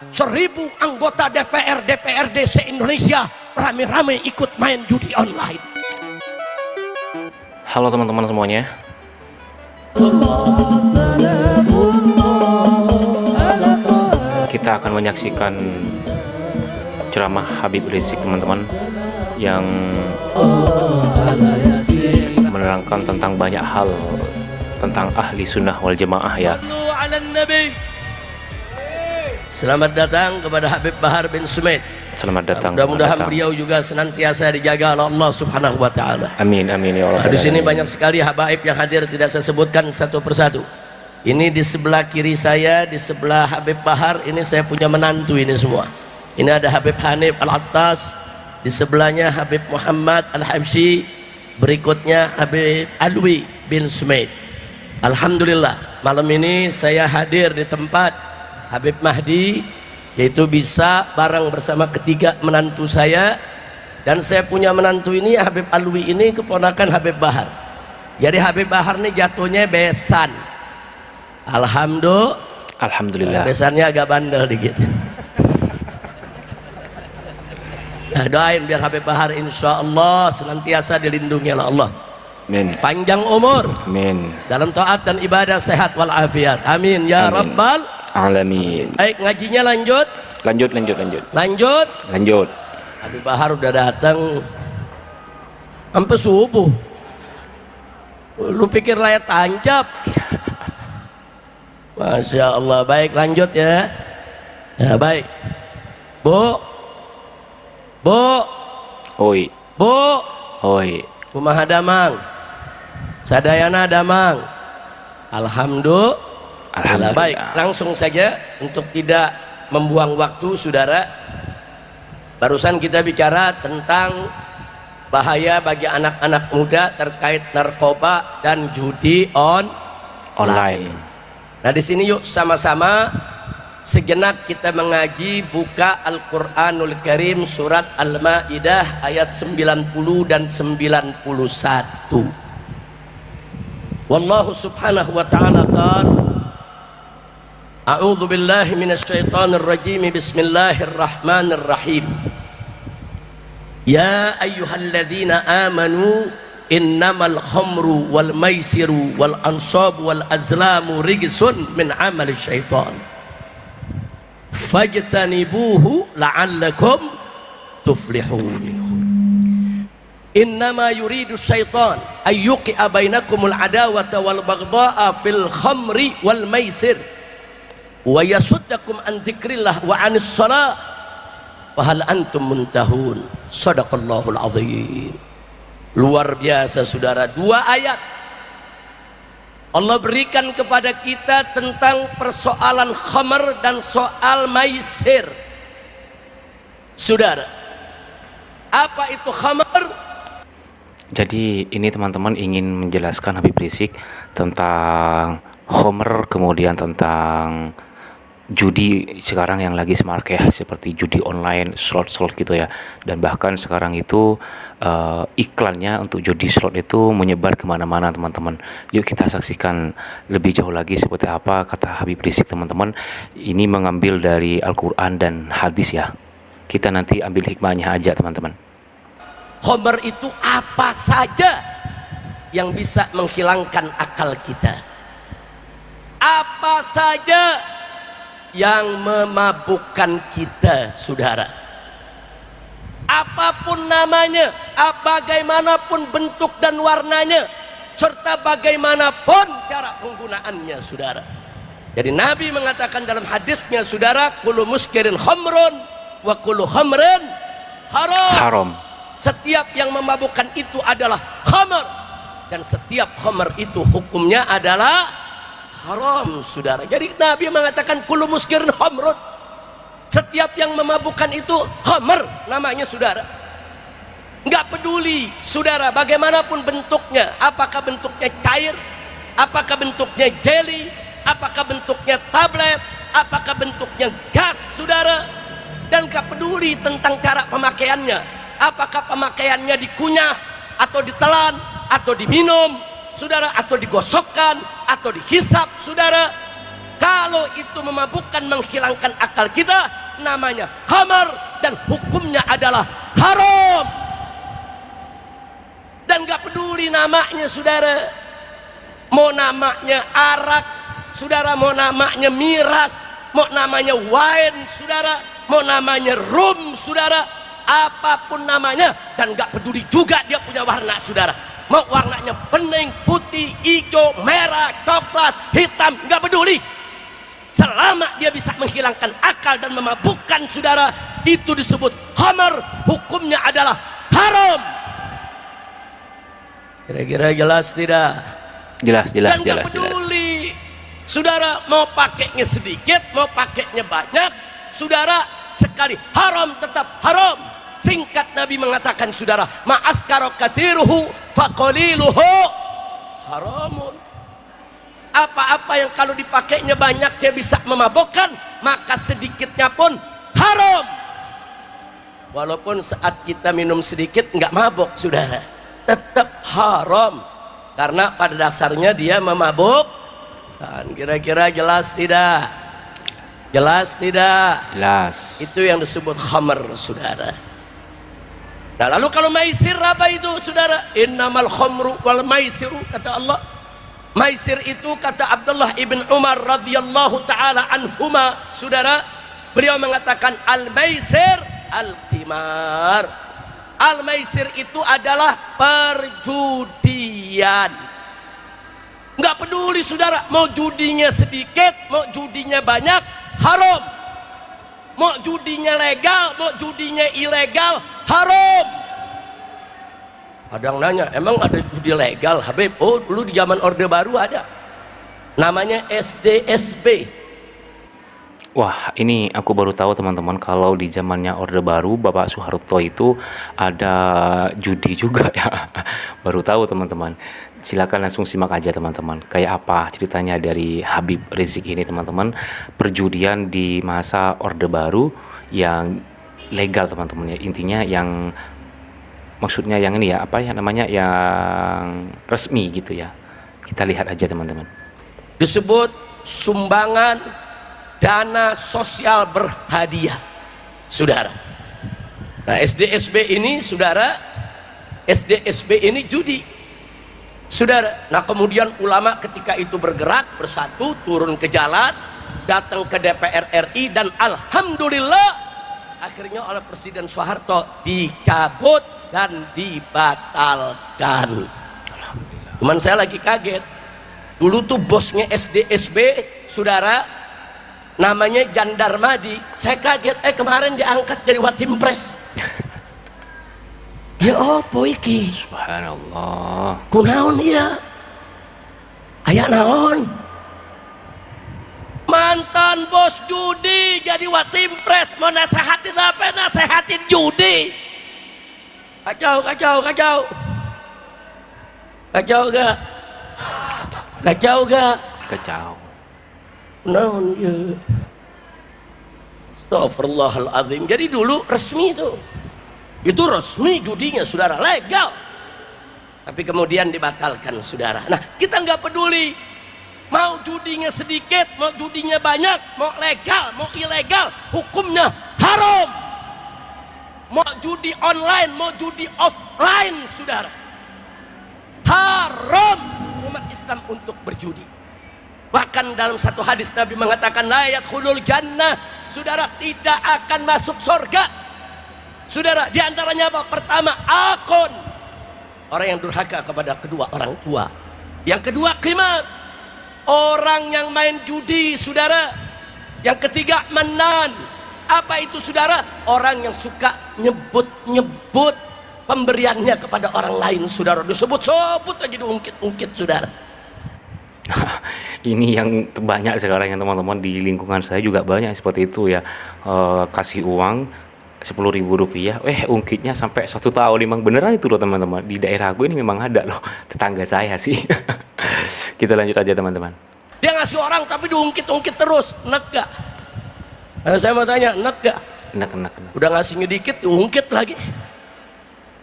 1000 anggota DPR DPRD se-Indonesia rame-rame ikut main judi online. Halo teman-teman semuanya. Kita akan menyaksikan ceramah Habib Rizik teman-teman, yang menerangkan tentang banyak hal tentang ahli sunnah wal jamaah ya. Selamat datang kepada Habib Bahar bin Sumait. Selamat datang. Mudah-mudahan beliau juga senantiasa dijaga oleh Allah Subhanahu wa taala. Amin amin ya Allah. Di sini banyak sekali habaib yang hadir, tidak saya sebutkan satu persatu. Ini di sebelah kiri saya, di sebelah Habib Bahar, ini saya punya menantu ini semua. Ini ada Habib Hanif Al-Attas, di sebelahnya Habib Muhammad Al-Habsyi, berikutnya Habib Alwi bin Sumait. Alhamdulillah, malam ini saya hadir di tempat Habib Mahdi, yaitu bisa bareng bersama ketiga menantu saya. Dan saya punya menantu ini, Habib Alwi ini keponakan Habib Bahar. Jadi Habib Bahar ini jatuhnya besan. Alhamdulillah. Besannya agak bandel dikit. Nah, doain biar Habib Bahar insya Allah senantiasa dilindungi oleh Allah. Amin. Panjang umur. Amin. Dalam taat dan ibadah, sehat walafiat. Amin ya Amin. Rabbal Alamin. Baik, ngajinya lanjut. Lanjut. Habib Bahar udah datang sampai subuh. Lu pikir layar tancap? Masya Allah. Baik, lanjut ya. Ya baik. Bu. Oi. Kumaha damang? Sadayana damang. Alhamdulillah. Baik, langsung saja untuk tidak membuang waktu saudara. Barusan kita bicara tentang bahaya bagi anak-anak muda terkait narkoba dan judi online. Nah, di sini yuk sama-sama sejenak kita mengaji, buka Al-Qur'anul Karim surat Al-Maidah ayat 90 dan 91. Wallahu subhanahu wa ta'ala qala A'udzu billahi minasy syaithanir rajim. Bismillahirrahmanirrahim. Ya ayyuhalladzina amanu innamal khamru wal maisiru wal ansabu wal azlamu rijsun min amali syaitan fajtanibuhu la'allakum tuflihun. Innama yuridu syaitan ayyuqi'a bainakumul adawata wal baghdha'a fil khamri wal maisir wa yasuddakum an dzikrillah wa anis shalah fahal antum muntahun. Shadaqallahul azim. Luar biasa saudara, 2 ayat Allah berikan kepada kita tentang persoalan khamr dan soal maisir. Saudara, apa itu khamr? Jadi ini teman-teman ingin menjelaskan Habib Rizik tentang khamr, kemudian tentang judi sekarang yang lagi smart ya, seperti judi online, slot gitu ya. Dan bahkan sekarang itu iklannya untuk judi slot itu menyebar kemana-mana teman-teman. Yuk kita saksikan lebih jauh lagi seperti apa kata Habib Rizik teman-teman. Ini mengambil dari Al-Quran dan hadis ya. Kita nanti ambil hikmahnya aja teman-teman. Khamr itu apa saja yang bisa menghilangkan akal kita, apa saja yang memabukkan kita saudara, apapun namanya, bagaimanapun bentuk dan warnanya, serta bagaimanapun cara penggunaannya saudara. Jadi Nabi mengatakan dalam hadisnya saudara, kullu muskirin khamrun wa kullu khamrin haram. Setiap yang memabukkan itu adalah khamr, dan setiap khamr itu hukumnya adalah haram saudara. Jadi Nabi mengatakan kullu muskirin khamrun, setiap yang memabukkan itu khamr namanya saudara. Enggak peduli saudara bagaimanapun bentuknya, apakah bentuknya cair, apakah bentuknya jelly, apakah bentuknya tablet, apakah bentuknya gas saudara. Dan enggak peduli tentang cara pemakaiannya, apakah pemakaiannya dikunyah atau ditelan atau diminum saudara, atau digosokkan atau dihisap saudara. kalau itu memabukkan, menghilangkan akal kita, namanya khamar dan hukumnya adalah haram. Dan gak peduli namanya saudara, mau namanya arak saudara, mau namanya miras, mau namanya wine saudara, mau namanya rum saudara, apapun namanya, dan gak peduli juga dia punya warna saudara, mau warnanya bening, putih, hijau, merah, coklat, hitam, gak peduli, selama dia bisa menghilangkan akal dan memabukkan saudara, itu disebut khamar, hukumnya adalah haram. Kira-kira jelas tidak? Jelas. Dan gak peduli saudara mau pakainya sedikit, mau pakainya banyak, saudara sekali haram tetap haram. Singkat Nabi mengatakan saudara, ma'askara kathiruhu faqaliluhu haramun. Apa-apa yang kalau dipakainya banyak dia bisa memabukkan, maka sedikitnya pun haram. Walaupun saat kita minum sedikit nggak mabuk saudara, tetap haram, karena pada dasarnya dia memabukkan. Kira-kira jelas tidak? Jelas tidak? Jelas. Itu yang disebut khamar saudara. Nah lalu kalau maisir apa itu saudara? Innamal khamru wal maisiru, kata Allah. Maisir itu kata Abdullah ibn Umar radhiyallahu taala anhuma saudara, beliau mengatakan al maisir al qimar. Al maisir itu adalah perjudian. Nggak peduli saudara, mau judinya sedikit, mau judinya banyak, haram. Mau judinya legal, mau judinya ilegal, haram. Ada yang nanya, emang ada judi legal Habib? Oh dulu di zaman Orde Baru ada, namanya SDSB. Wah, ini aku baru tahu teman-teman, kalau di zamannya Orde Baru Bapak Soeharto itu ada judi juga ya. Baru tahu teman-teman. Silakan langsung simak aja teman-teman. Kayak apa ceritanya dari Habib Rizik ini teman-teman. Perjudian di masa Orde Baru yang legal teman-teman ya. Intinya yang maksudnya yang ini ya, apa ya namanya, yang resmi gitu ya. Kita lihat aja teman-teman. Disebut sumbangan dana sosial berhadiah saudara. Nah SDSB ini saudara, SDSB ini judi saudara. Nah kemudian ulama ketika itu bergerak bersatu, turun ke jalan, datang ke DPR RI, dan alhamdulillah akhirnya oleh Presiden Soeharto dicabut dan dibatalkan. Cuman saya lagi kaget, dulu tuh bosnya SDSB saudara namanya Jandarmadi. Saya kaget, kemarin diangkat jadi Watimpres. Ya apa iki? Subhanallah. Kunaon ya? Aya naon? Mantan bos judi jadi Watimpres, mau nasehatin apa? Nasehatin judi. Kacau. Kacau gak? Kacau. Naon ya? Astagfirullahaladzim. Jadi dulu resmi itu resmi judinya saudara, legal, tapi kemudian dibatalkan saudara. Nah kita nggak peduli mau judinya sedikit, mau judinya banyak, mau legal, mau ilegal, hukumnya haram. Mau judi online, mau judi offline saudara, haram umat Islam untuk berjudi. Bahkan dalam satu hadis Nabi mengatakan la yadkhulul jannah, saudara, tidak akan masuk surga saudara. Di antaranya apa? Pertama, akun, orang yang durhaka kepada kedua orang tua. Yang kedua, qimar, orang yang main judi saudara. Yang ketiga, menan. Apa itu saudara? Orang yang suka nyebut-nyebut pemberiannya kepada orang lain saudara, disebut-sebut aja, diungkit-ungkit saudara. Ini yang banyak sekarang yang teman-teman, di lingkungan saya juga banyak seperti itu ya. Kasih uang 10.000 rupiah, ungkitnya sampai 1 tahun. Memang beneran itu loh teman-teman, di daerah gue ini memang ada loh, tetangga saya sih. Kita lanjut aja teman-teman. Dia ngasih orang tapi diungkit-ungkit terus, enak gak? Saya mau tanya, enak gak? Enak. Udah ngasihnya dikit diungkit lagi.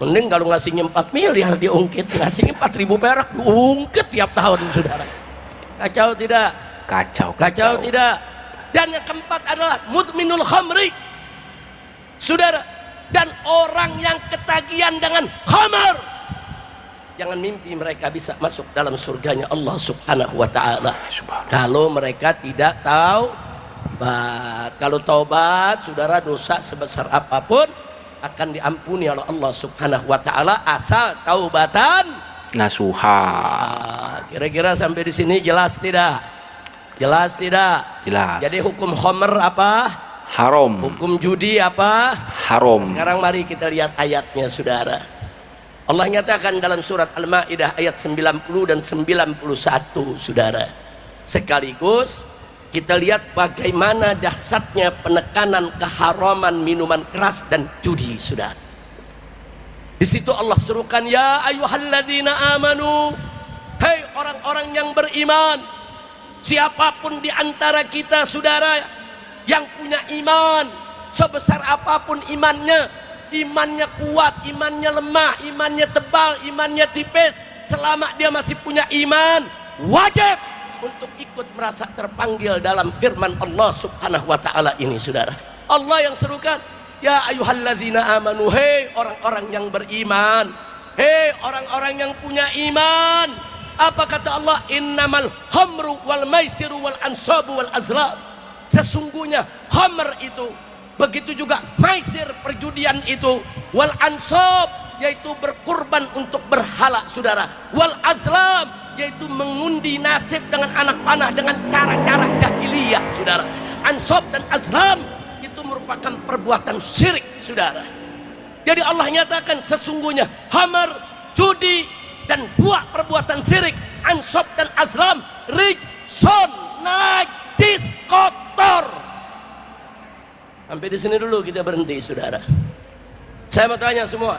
Mending kalau ngasihnya 4 miliar diungkit, ngasihnya 4.000 perak diungkit tiap tahun saudara. Kacau tidak? Kacau. Kacau tidak. Dan yang keempat adalah mudminul khamri. Saudara, dan orang yang ketagihan dengan khamar, jangan mimpi mereka bisa masuk dalam surganya Allah Subhanahu wa taala. Kalau mereka tidak taubat. Kalau taubat, saudara, dosa sebesar apapun akan diampuni oleh Allah Subhanahu wa taala asal taubatan nasuha. Kira-kira sampai di sini jelas tidak? Jelas tidak? Jelas. Jadi hukum khamr apa? Haram. Hukum judi apa? Haram. Sekarang mari kita lihat ayatnya, saudara. Allah nyatakan dalam surat Al-Maidah ayat 90 dan 91, saudara. Sekaligus kita lihat bagaimana dahsyatnya penekanan keharaman minuman keras dan judi, saudara. Di situ Allah serukan, ya ayyuhalladzina amanu, hei orang-orang yang beriman, siapapun di antara kita, saudara, yang punya iman, sebesar apapun imannya, imannya kuat, imannya lemah, imannya tebal, imannya tipis, selama dia masih punya iman, wajib untuk ikut merasa terpanggil dalam firman Allah Subhanahu wa taala ini, saudara. Allah yang serukan, ya ayyuhalladzina amanu, hei orang-orang yang beriman, hei orang-orang yang punya iman. Apa kata Allah? Innamal khamru wal maisiru wal ansabu wal azlam. Sesungguhnya khamr itu, begitu juga maisir, perjudian itu, wal ansab, yaitu berkurban untuk berhala, saudara, wal azlam, yaitu mengundi nasib dengan anak panah dengan cara-cara jahiliyah, saudara. Ansab dan azlam itu merupakan perbuatan syirik, saudara. Jadi Allah nyatakan sesungguhnya khamr, judi, dan dua perbuatan syirik, ansab dan azlam, rijsun, najis, kotor. Sampai di sini dulu kita berhenti, saudara. Saya mau tanya semua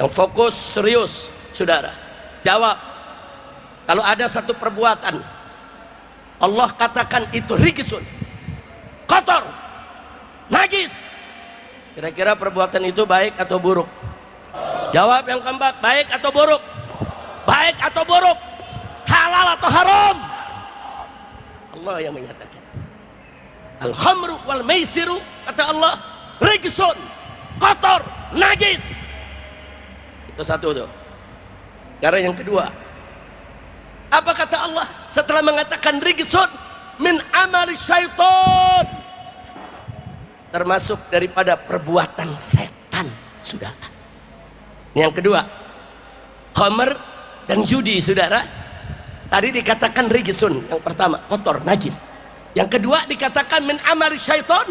yang fokus serius, saudara, jawab. Kalau ada satu perbuatan Allah katakan itu rijsun, kotor, najis, kira-kira perbuatan itu baik atau buruk? Jawab yang keempat, baik atau buruk? Baik atau buruk? Halal atau haram? Allah yang menyatakan. Al-khamru wal maisiru, kata Allah, rijsun, kotor, najis. Itu satu tuh. Karena yang kedua, apa kata Allah setelah mengatakan rijsun? Min amali syaitan, termasuk daripada perbuatan setan, sudah. Yang kedua, khamr dan judi, saudara. Tadi dikatakan rijsun, yang pertama kotor, najis. Yang kedua dikatakan min amali syaitan,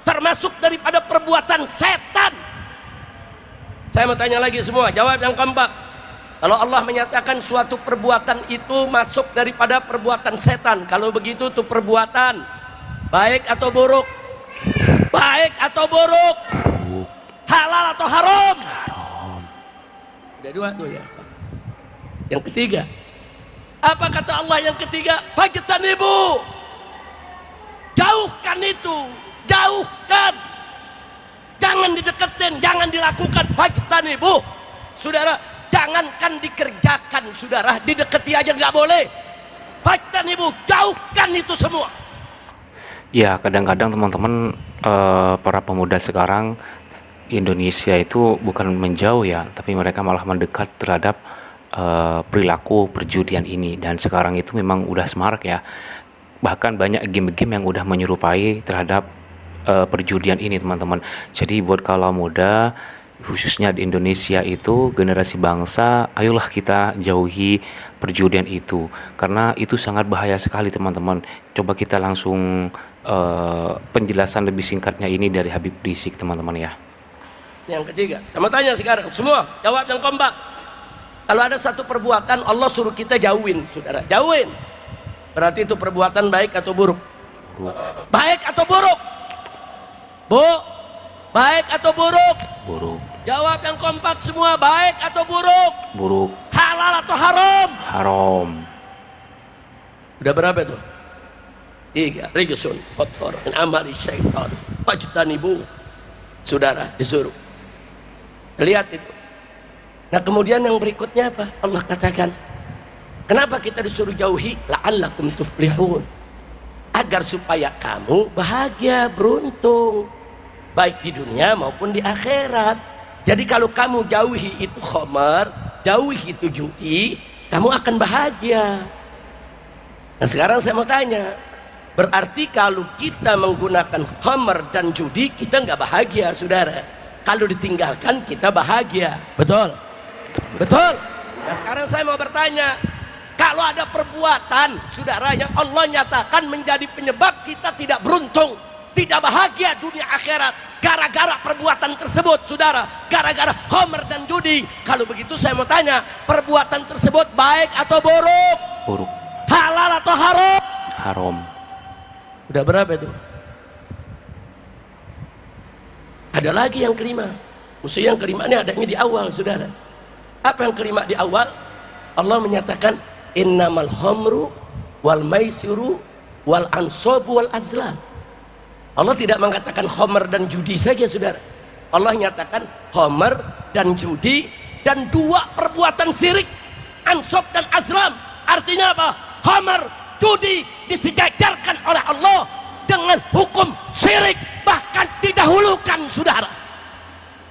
termasuk daripada perbuatan setan. Saya mau tanya lagi semua, jawab yang keempat. Kalau Allah menyatakan suatu perbuatan itu masuk daripada perbuatan setan, kalau begitu tuh perbuatan baik atau buruk? Baik atau buruk? Halal atau haram? Ada dua tuh ya. Yang ketiga, apa kata Allah yang ketiga? Fajtanibu, jauhkan itu, jauhkan, jangan dideketin, jangan dilakukan. Fajtanibu, saudara, jangankan dikerjakan, saudara, dideketi aja nggak boleh. Fajtanibu, jauhkan itu semua. Ya, kadang-kadang teman-teman, para pemuda sekarang Indonesia itu bukan menjauh ya, tapi mereka malah mendekat terhadap perilaku perjudian ini. Dan sekarang itu memang udah semarak ya. Bahkan banyak game-game yang udah menyerupai terhadap perjudian ini, teman-teman. Jadi buat kaula muda, khususnya di Indonesia itu, generasi bangsa, ayolah kita jauhi perjudian itu, karena itu sangat bahaya sekali, teman-teman. Coba kita langsung penjelasan lebih singkatnya ini dari Habib Rizik, teman-teman ya. Yang ketiga, sama tanya sekarang semua, jawab yang kompak. Kalau ada satu perbuatan Allah suruh kita jauhin, saudara, jauhin, berarti itu perbuatan baik atau buruk? Buruk. Baik atau buruk? Bu, baik atau buruk? Buruk. Jawab yang kompak semua, baik atau buruk? Buruk. Halal atau haram? Haram. Udah berapa tuh? 3. Rijsun, kotor, min amali syaitan, fajtanibu. Saudara disuruh. Lihat itu. Nah kemudian yang berikutnya apa? Allah katakan, Kenapa kita disuruh jauhi? La'allakum tuflihun, agar supaya kamu bahagia, beruntung, baik di dunia maupun di akhirat. Jadi kalau kamu jauhi itu khamar, jauhi itu judi, kamu akan bahagia. Nah sekarang saya mau tanya, berarti kalau kita menggunakan khamar dan judi, kita nggak bahagia, saudara. Kalau ditinggalkan, kita bahagia. Betul? Betul? Nah sekarang saya mau bertanya, kalau ada perbuatan, saudara, yang Allah nyatakan menjadi penyebab kita tidak beruntung, tidak bahagia dunia akhirat, gara-gara perbuatan tersebut, saudara, gara-gara khamr dan judi. Kalau begitu saya mau tanya, perbuatan tersebut baik atau buruk? Buruk. Halal atau haram? Haram. Udah berapa itu? Ada lagi yang kelima. Maksudnya yang kelima ini adanya di awal, saudara. Apa yang kelima di awal? Allah menyatakan innamal khamru wal maisiru wal ansabu wal azlam. Allah tidak mengatakan khamr dan judi saja, saudara. Allah nyatakan khamr dan judi dan dua perbuatan syirik, ansab dan azlam. Artinya apa? Khamr, judi disejajarkan oleh Allah dengan hukum syirik, bahkan didahulukan, saudara.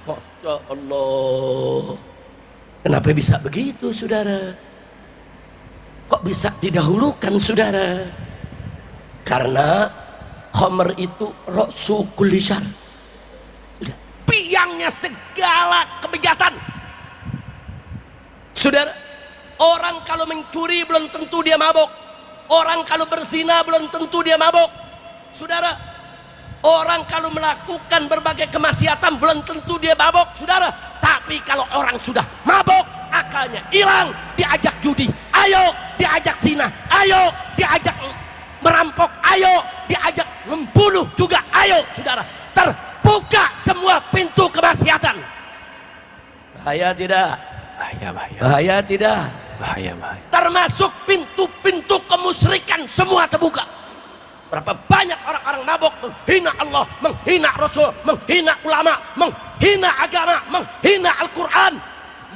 Masya Allah. Kenapa bisa begitu, saudara? Kok bisa didahulukan, saudara? Karena khamr itu ra'su kulli syarr, biangnya segala kebejatan. Saudara, orang kalau mencuri belum tentu dia mabok, orang kalau berzina belum tentu dia mabok, saudara. Orang kalau melakukan berbagai kemaksiatan belum tentu dia mabok, saudara. Tapi kalau orang sudah mabok, akalnya hilang, diajak judi, ayo, diajak zina, ayo, diajak merampok, ayo, diajak membunuh juga, ayo, saudara. Terbuka semua pintu kemaksiatan. Bahaya tidak? Bahaya, bahaya. Bahaya tidak? Bahaya, bahaya. Termasuk pintu-pintu kemusyrikan semua terbuka. Berapa banyak orang-orang mabok menghina Allah, menghina Rasul, menghina ulama, menghina agama, menghina Al-Quran.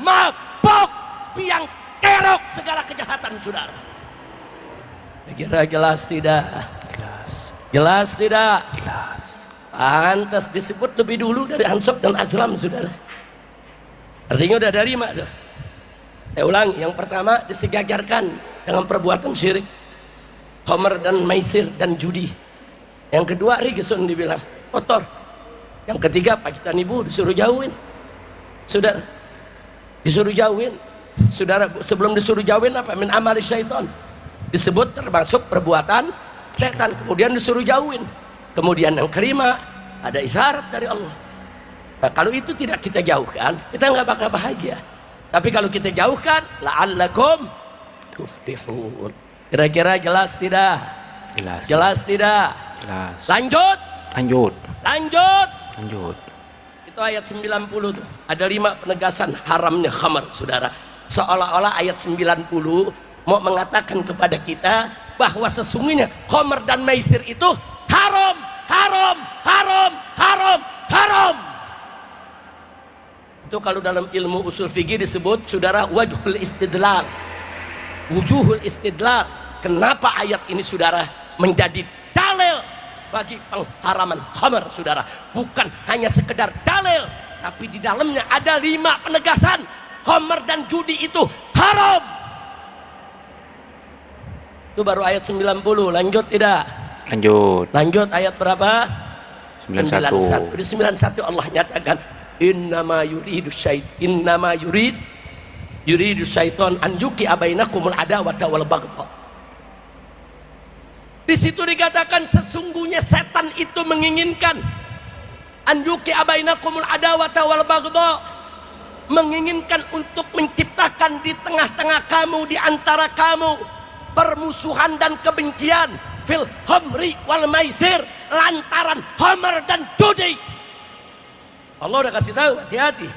Mabok, biang kerok segala kejahatan, saudara. Kira jelas tidak? Jelas. Jelas tidak? Jelas. Pantas disebut lebih dulu dari ansab dan azlam, saudara. Artinya udah ada 5 tuh. Saya ulangi, yang pertama disejajarkan dengan perbuatan syirik, khamr dan maisir dan judi. Yang kedua rigesun, dibilang kotor. Yang ketiga fajtanibu, disuruh jauhin, saudara. Disuruh jauhin, saudara. Sebelum disuruh jauhin apa? Min amali syaitan, disebut termasuk perbuatan setan. Kemudian disuruh jauhin. Kemudian yang kelima ada isyarat dari Allah. Nah, kalau itu tidak kita jauhkan, kita nggak bakal bahagia. Tapi kalau kita jauhkan, la'allakum tuflihun. Kira-kira jelas tidak? Jelas. Jelas tidak? Jelas. Lanjut. Lanjut. Lanjut. Lanjut. Itu ayat 90 tuh. Ada 5 penegasan haramnya khamar, saudara. Seolah-olah ayat 90 mau mengatakan kepada kita bahwa sesungguhnya khamar dan maisir itu haram, haram, haram, haram, haram. Itu kalau dalam ilmu usul fikih disebut, saudara, wajhul istidlal. Wujuhul istidlal. Kenapa ayat ini, saudara, menjadi dalil bagi pengharaman khamar, saudara? Bukan hanya sekedar dalil, tapi di dalamnya ada 5 penegasan. Khamar dan judi itu haram. Itu baru ayat 90. Lanjut tidak? Lanjut. Lanjut ayat berapa? 91. Di 91 Allah nyatakan innama yuridu syaitan an yuqi bainakumul adawata wal baghdha. Di situ dikatakan sesungguhnya setan itu menginginkan an yuqi bainakumul adawata wal baghdha, menginginkan untuk menciptakan di tengah-tengah kamu, di antara kamu, permusuhan dan kebencian fil khamri wal maisir, lantaran khamr dan judi. Allah udah kasih tahu, hati-hati.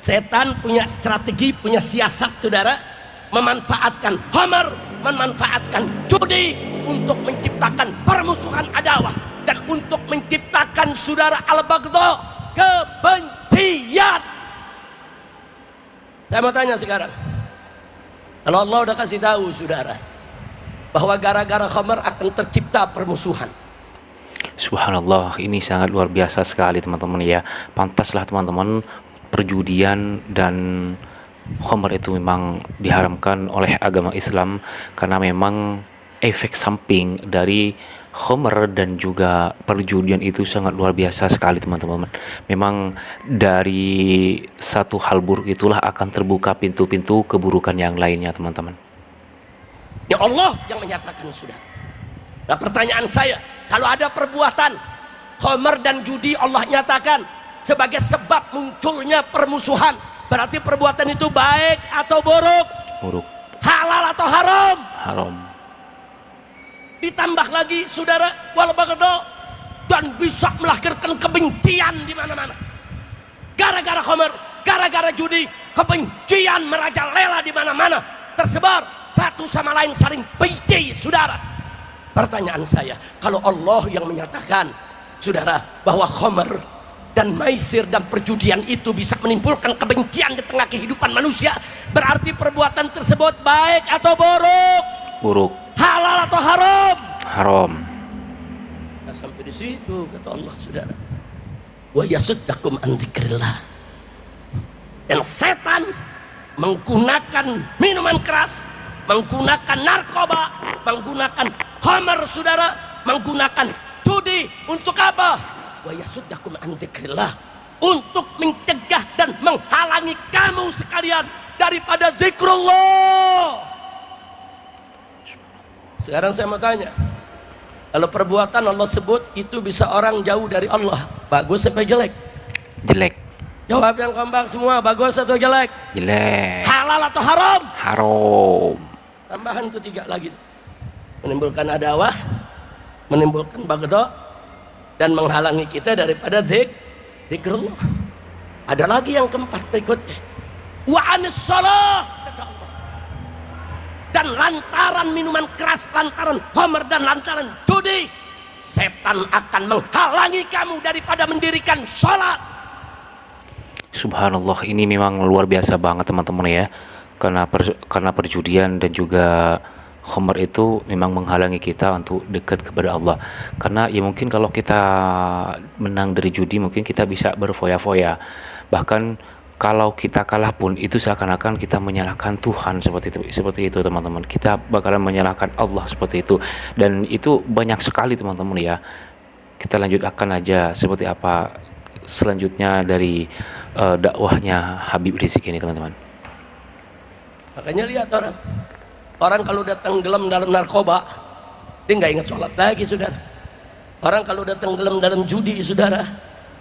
Setan punya strategi, punya siasat, saudara, memanfaatkan khamr, memanfaatkan judi untuk menciptakan permusuhan adawah dan untuk menciptakan, saudara, al-baghdha, kebencian. Saya mau tanya sekarang, Kalau Allah udah kasih tahu saudara bahwa gara-gara khamar akan tercipta permusuhan. Subhanallah, ini sangat luar biasa sekali teman-teman ya. Pantaslah teman-teman, perjudian dan khamar itu memang diharamkan oleh agama Islam, karena memang efek samping dari khamar dan juga perjudian itu sangat luar biasa sekali teman-teman. Memang dari satu hal buruk itulah akan terbuka pintu-pintu keburukan yang lainnya teman-teman. Ya Allah yang menyatakan sudah. Nah pertanyaan saya, kalau ada perbuatan khamar dan judi Allah nyatakan sebagai sebab munculnya permusuhan, berarti perbuatan itu baik atau buruk? Buruk. Halal atau haram? Haram. Ditambah lagi saudara, wal baghdha, dan bisa melahirkan kebencian di mana-mana. Gara-gara khamar, gara-gara judi, kebencian merajalela di mana-mana, tersebar, satu sama lain saling benci saudara. Pertanyaan saya, kalau Allah yang menyatakan saudara bahwa khamar dan maisir dan perjudian itu bisa menimbulkan kebencian di tengah kehidupan manusia, berarti perbuatan tersebut baik atau buruk? Buruk. Halal atau haram? Haram. Nah, sampai di situ kata Allah saudara, wa yasuddakum an dzikrillah. Dan setan menggunakan minuman keras, menggunakan narkoba, menggunakan khamar saudara, menggunakan judi untuk apa? Wa yasuddakum an dzikrillah, untuk mencegah dan menghalangi kamu sekalian daripada zikrullah. Sekarang saya mau tanya, kalau perbuatan Allah sebut itu bisa orang jauh dari Allah, bagus atau jelek? Jelek. Jawab yang kompak semua, bagus atau jelek? Jelek. Halal atau haram? Haram. Tambahan itu 3 lagi, menimbulkan adawah, menimbulkan baghdha, dan menghalangi kita daripada zikrullah. Ada lagi yang keempat berikutnya, wa anis shalah, kata Allah. Dan lantaran minuman keras, lantaran khamar dan lantaran judi, setan akan menghalangi kamu daripada mendirikan sholat. Subhanallah, ini memang luar biasa banget teman-teman ya. Karena perjudian dan juga khamar itu memang menghalangi kita untuk dekat kepada Allah. Karena ya mungkin kalau kita menang dari judi, mungkin kita bisa berfoya-foya. Bahkan kalau kita kalah pun itu seakan-akan kita menyalahkan Tuhan, seperti itu teman-teman. Kita bakalan menyalahkan Allah seperti itu, dan itu banyak sekali teman-teman ya. Kita lanjutkan aja seperti apa selanjutnya dari dakwahnya Habib Rizik ini teman-teman. Makanya lihat orang kalau datang gelam dalam narkoba, dia nggak ingat sholat lagi saudara. Orang kalau datang gelam dalam judi saudara,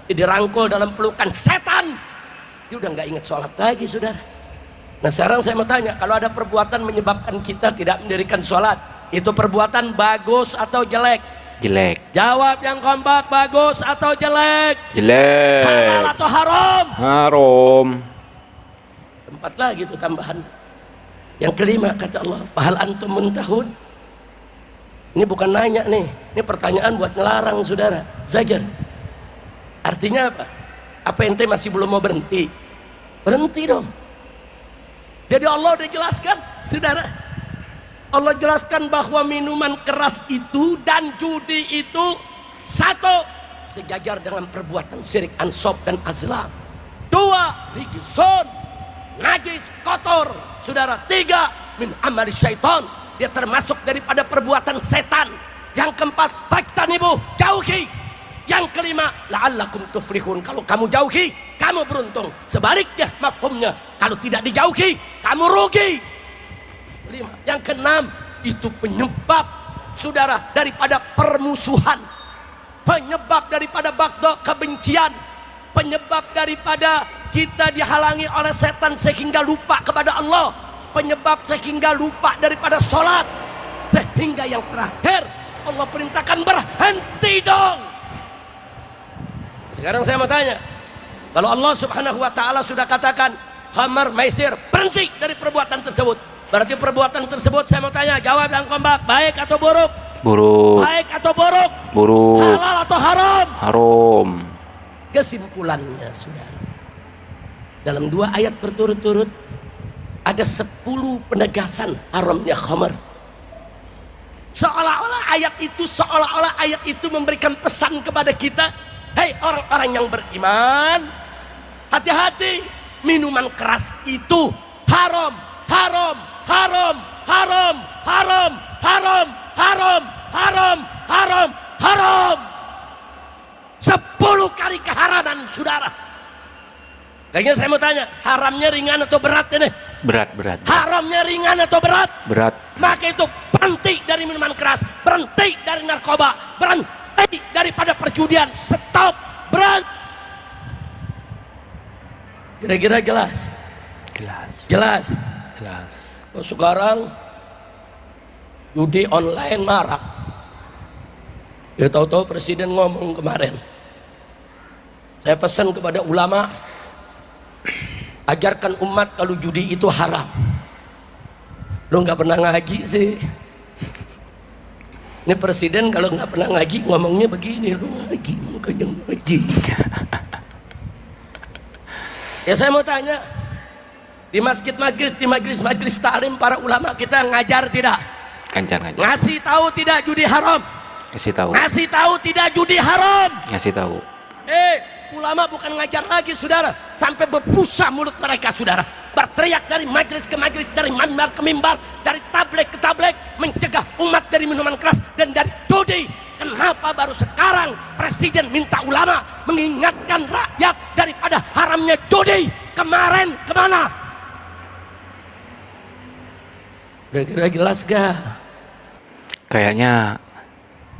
dia dirangkul dalam pelukan setan, dia udah nggak ingat sholat lagi saudara. Nah sekarang saya mau tanya, kalau ada perbuatan menyebabkan kita tidak mendirikan sholat, itu perbuatan bagus atau jelek? Jelek. Jawab yang kompak, bagus atau jelek? Jelek. Halal atau haram? Haram. 4 lagi itu tambahan. Yang kelima kata Allah, fahal antum muntahun. Ini bukan nanya nih, ini pertanyaan buat ngelarang saudara. Zajar. Artinya apa? Apa ente masih belum mau berhenti? Berhenti dong. Jadi Allah udah jelaskan saudara. Allah jelaskan bahwa minuman keras itu dan judi itu, satu, sejajar dengan perbuatan syirik ansab dan azlam. 2, rijsun, najis, kotor saudara. 3, min amali syaitan, dia termasuk daripada perbuatan setan. Yang keempat, fajtanibuh, jauhi. Yang kelima, la'allakum tuflihun, kalau kamu jauhi kamu beruntung. Sebaliknya mafhumnya, kalau tidak dijauhi kamu rugi. 5. Yang keenam, itu penyebab saudara daripada permusuhan, penyebab daripada baghdha, kebencian, penyebab daripada kita dihalangi oleh setan sehingga lupa kepada Allah, penyebab sehingga lupa daripada sholat, sehingga yang terakhir Allah perintahkan berhenti dong. Sekarang saya mau tanya, kalau Allah subhanahu wa ta'ala sudah katakan khamar, maisir, berhenti dari perbuatan tersebut, berarti perbuatan tersebut, saya mau tanya, jawab yang kompak, baik atau buruk? Buruk. Baik atau buruk? Buruk. Halal atau haram? Haram. Kesimpulannya saudara, dalam 2 ayat berturut-turut ada 10 penegasan haramnya khamar. Seolah-olah ayat itu memberikan pesan kepada kita, hei orang-orang yang beriman, hati-hati, minuman keras itu haram, haram, haram, haram, haram, haram, haram, haram, haram, haram. 10 kali keharaman, saudara. Kayaknya saya mau tanya, haramnya ringan atau berat ini? Berat. Haramnya ringan atau berat? Berat. Maka itu berhenti dari minuman keras, berhenti dari narkoba, berhenti daripada perjudian. Stop, berhenti. Kira-kira jelas? Jelas. Oh, sekarang judi online marak. Ya tahu-tahu presiden ngomong kemarin, saya pesan kepada ulama, ajarkan umat kalau judi itu haram. Lo nggak pernah ngaji sih. Ini presiden kalau nggak pernah ngaji ngomongnya begini, lo ngaji, makanya ngaji. Ya saya mau tanya, di masjid majlis, di majlis taklim para ulama kita ngajar tidak? Ngajar. Ngasih tahu tidak judi haram? Ngasih tahu tidak judi haram? Ngasih tahu. Ulama bukan ngajar lagi, saudara, sampai berbusa mulut mereka, saudara, berteriak dari majlis ke majlis, dari mimbar ke mimbar, dari tabligh ke tabligh, mencegah umat dari minuman keras dan dari judi. Kenapa baru sekarang presiden minta ulama mengingatkan rakyat daripada haramnya judi? Kemarin kemana? Kira-kira jelas gak? Kayaknya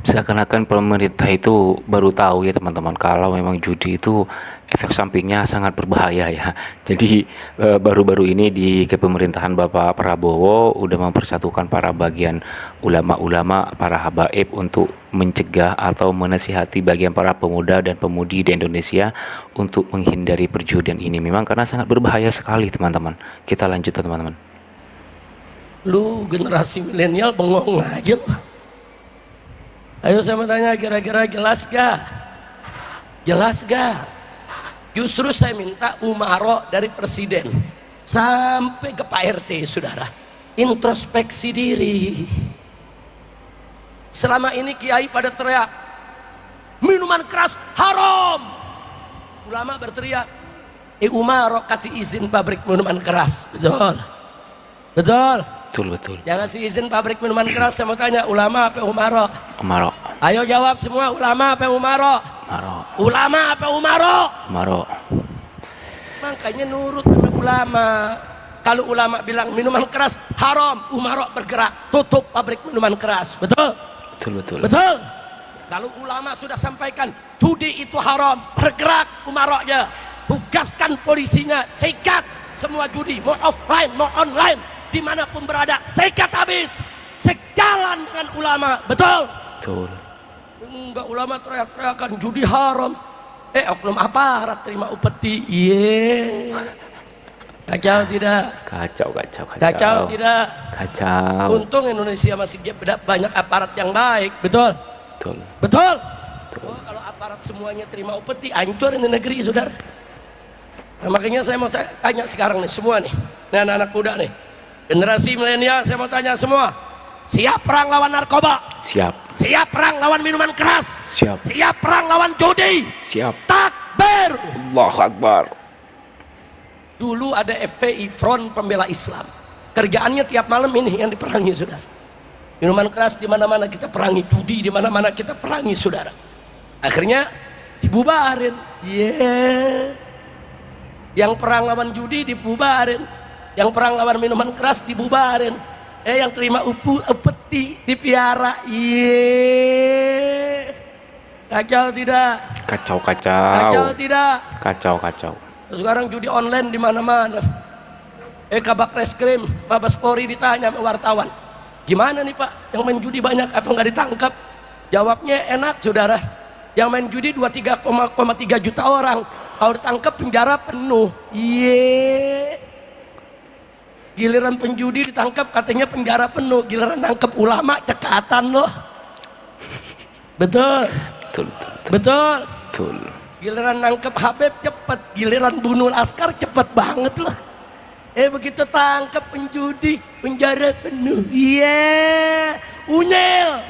seakan-akan pemerintah itu baru tahu ya teman-teman, kalau memang judi itu efek sampingnya sangat berbahaya ya. Jadi baru-baru ini di kepemerintahan Bapak Prabowo udah mempersatukan para bagian ulama-ulama, para habaib untuk mencegah atau menasihati bagian para pemuda dan pemudi di Indonesia untuk menghindari perjudian ini. Memang karena sangat berbahaya sekali teman-teman. Kita lanjut teman-teman. Lu generasi milenial bengong aja lu. Ayo saya mau tanya, kira-kira jelas gak? Jelas gak? Justru saya minta umaro dari presiden sampai ke Pak RT, saudara, introspeksi diri. Selama ini kiai pada teriak minuman keras haram, ulama berteriak umaro kasih izin pabrik minuman keras. Betul. Yang ngasih izin pabrik minuman keras, saya mau tanya, ulama apa umaro? Umaro. Ayo jawab semua, ulama apa umaro? Ulama apa umaro? Makanya nurut sama ulama. Kalau ulama bilang minuman keras haram, umaro bergerak tutup pabrik minuman keras. Betul. Kalau ulama sudah sampaikan judi itu haram, bergerak umaronya, tugaskan polisinya, sikat semua judi, mau offline mau online, dimanapun berada, sikat habis, sejalan dengan ulama. Betul. Enggak, ulama teriak-teriakan judi haram, oknum aparat terima upeti. Kacau tidak? Kacau tidak? Kacau. Untung Indonesia masih banyak aparat yang baik. Betul. Oh, kalau aparat semuanya terima upeti, hancur ini negeri, saudara. Nah, makanya saya mau tanya sekarang nih semua nih, anak-anak muda nih, generasi milenial, saya mau tanya semua, siap perang lawan narkoba? Siap perang lawan minuman keras? Siap perang lawan judi? Takbir! Allahu Akbar. Dulu ada FPI, Front Pembela Islam, kerjaannya tiap malam ini yang diperangi, saudara. Minuman keras di mana-mana kita perangi, judi di mana-mana kita perangi, saudara. Akhirnya dibubarin. Yang perang lawan judi dibubarin, yang perang lawan minuman keras dibubarin, yang terima upeti dipiara. Kacau tidak? Kacau tidak? Kacau. Sekarang judi online di mana-mana. Kabak Reskrim Mabes Polri ditanya sama wartawan, gimana nih Pak, yang main judi banyak apa nggak ditangkap? Jawabnya enak, saudara, yang main judi 23,3 juta orang, kalau ditangkap penjara penuh. Giliran penjudi ditangkap katanya penjara penuh, giliran nangkep ulama cekatan loh. Betul. Giliran nangkep Habib cepet, giliran bunuh askar cepet banget loh. Begitu tangkap penjudi, penjara penuh. Iya, unyel.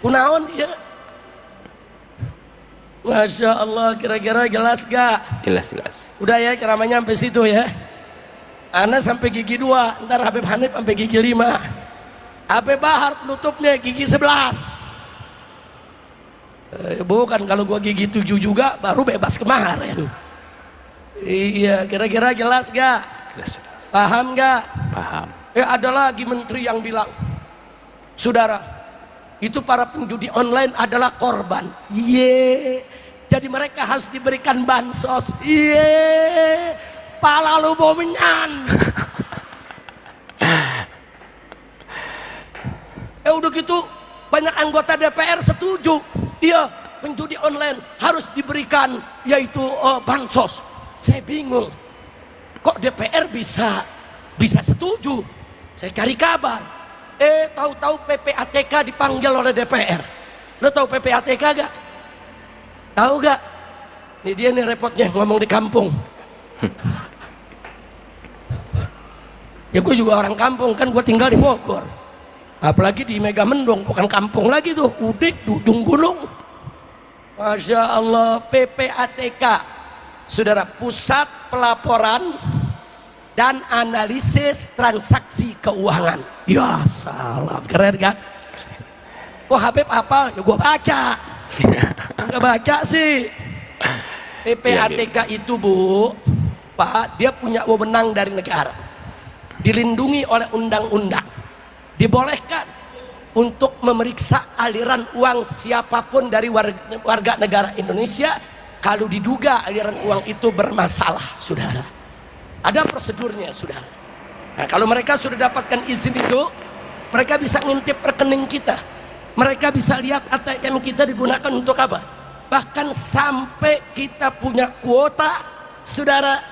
Kunaon ya? Masya Allah, kira-kira jelas gak? Jelas. Udah ya, ceramahnya sampai situ ya. Ana sampai gigi 2, ntar Habib Hanif sampai gigi 5. Habib Bahar penutupnya gigi 11. Bukan, kalau gua gigi 7 juga baru bebas kemarin. Iya, kira-kira jelas gak? Jelas. Paham gak? Paham. Ada lagi menteri yang bilang, saudara, itu para penjudi online adalah korban. Iya, jadi mereka harus diberikan bansos. Iya, pala lu bomenyan. Udah gitu banyak anggota DPR setuju. Iya, penjudi online harus diberikan yaitu bansos. Saya bingung, kok DPR bisa setuju? Saya cari kabar, tahu-tahu PPATK dipanggil oleh DPR. Lo tahu PPATK gak? Tahu gak? Ini dia nih repotnya ngomong di kampung. Ya gue juga orang kampung kan, gue tinggal di Bogor. Apalagi di Megamendung, bukan kampung lagi tuh, Udik, di ujung gunung. Masya Allah, PPATK. Saudara, Pusat Pelaporan dan Analisis Transaksi Keuangan. Ya salam, keren kan? Kok Habib apa? Ya gua baca. Enggak baca sih. PPATK itu Bu, Pak, dia punya wewenang dari negara. Dilindungi oleh undang-undang. Dibolehkan untuk memeriksa aliran uang siapapun dari warga negara Indonesia kalau diduga aliran uang itu bermasalah, saudara. Ada prosedurnya, saudara. Nah, kalau mereka sudah dapatkan izin itu, mereka bisa ngintip rekening kita. Mereka bisa lihat ATM kita digunakan untuk apa. Bahkan sampai kita punya kuota, saudara,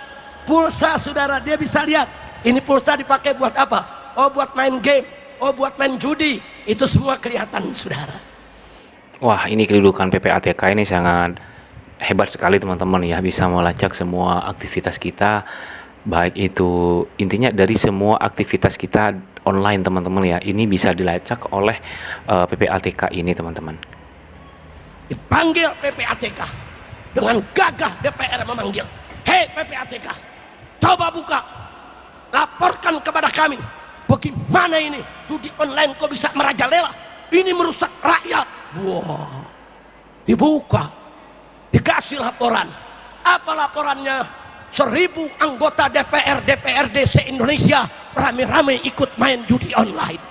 pulsa, saudara, dia bisa lihat. Ini pulsa dipakai buat apa? Oh, buat main game. Oh, buat main judi. Itu semua kelihatan, saudara. Wah, ini kedudukan PPATK ini sangat hebat sekali teman-teman ya, bisa melacak semua aktivitas kita, baik itu intinya dari semua aktivitas kita online teman-teman ya, ini bisa dilacak oleh PPATK ini teman-teman. Dipanggil PPATK dengan gagah, DPR memanggil, hei PPATK, coba buka, laporkan kepada kami, bagaimana ini judi online kok bisa merajalela, ini merusak rakyat. Wah, dibuka, dikasih laporan. Apa laporannya? 1000 anggota DPR DPRD se-Indonesia rame-rame ikut main judi online.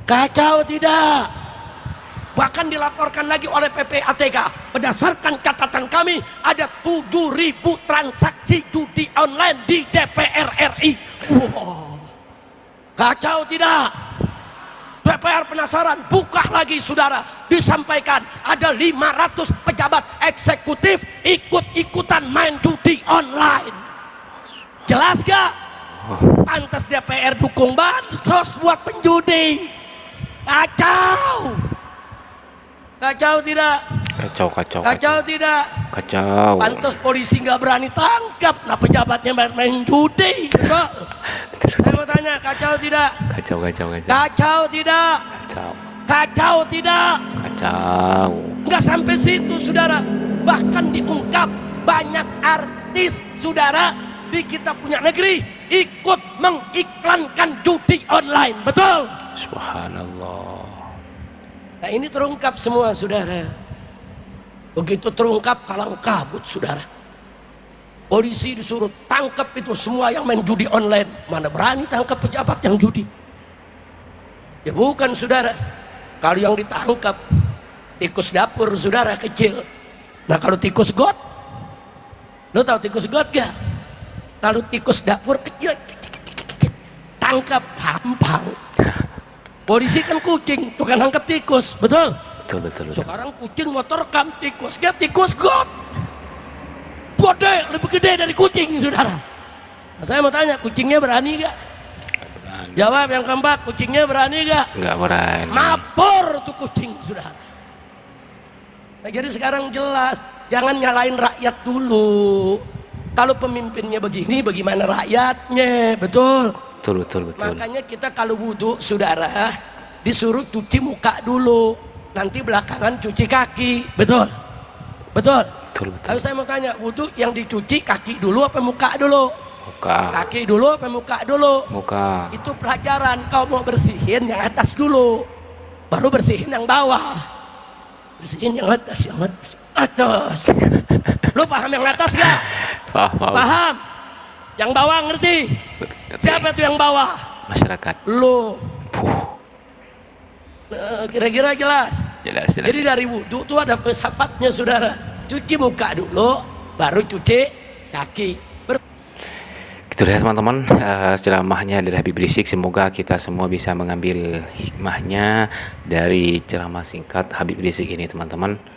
Kacau tidak? Bahkan dilaporkan lagi oleh PPATK, berdasarkan catatan kami ada 7.000 transaksi judi online di DPR RI. Wow. Kacau tidak? DPR penasaran, buka lagi saudara, disampaikan ada 500 pejabat eksekutif ikut-ikutan main judi online. Jelas gak? Pantas DPR dukung bansos buat penjudi. Kacau. Kacau tidak? Kacau tidak? Kacau. Pantas polisi nggak berani tangkap, nah pejabatnya main judi. Saya mau tanya, kacau tidak? Kacau. Kacau tidak? Kacau tidak? Kacau. Nggak sampai situ saudara, bahkan diungkap banyak artis saudara di kita punya negeri ikut mengiklankan judi online, betul? Subhanallah. Nah ini terungkap semua saudara. Begitu terungkap kalang kabut saudara. Polisi disuruh tangkap itu semua yang main judi online. Mana berani tangkap pejabat yang judi? Ya bukan saudara. Kalau yang ditangkap tikus dapur saudara kecil. Nah kalau tikus got, lo tahu tikus got gak? Kalau tikus dapur kecil, tangkap gampang. Polisi kan kucing, tukang nangkep tikus, betul? Betul. Sekarang kucing motor kam tikus, dia tikus got. Gede, lebih gede dari kucing, saudara. Nah, saya mau tanya, kucingnya berani gak? Berani. Jawab yang keempat, kucingnya berani gak? Nggak berani. Mapor tuh kucing, saudara. Nah, jadi sekarang jelas, jangan nyalain rakyat dulu. Kalau pemimpinnya begini, bagaimana rakyatnya? Betul. Betul. Makanya kita kalau wudhu, saudara, disuruh cuci muka dulu, nanti belakangan cuci kaki. Betul. Lalu saya mau tanya, wudhu yang dicuci kaki dulu apa muka dulu? Muka. Kaki dulu apa muka dulu? Muka. Itu pelajaran. Kau mau bersihin yang atas dulu, baru bersihin yang bawah. Bersihin yang atas. Lu paham yang atas gak? Paham. Yang bawah ngerti? Siapa tuh yang bawah? Masyarakat. Lu. Kira-kira jelas? Jelas. Jadi dari wudhu tuh ada filsafatnya, saudara. Cuci muka dulu, baru cuci kaki. Gitu ya teman-teman, ceramahnya dari Habib Rizik. Semoga kita semua bisa mengambil hikmahnya dari ceramah singkat Habib Rizik ini teman-teman.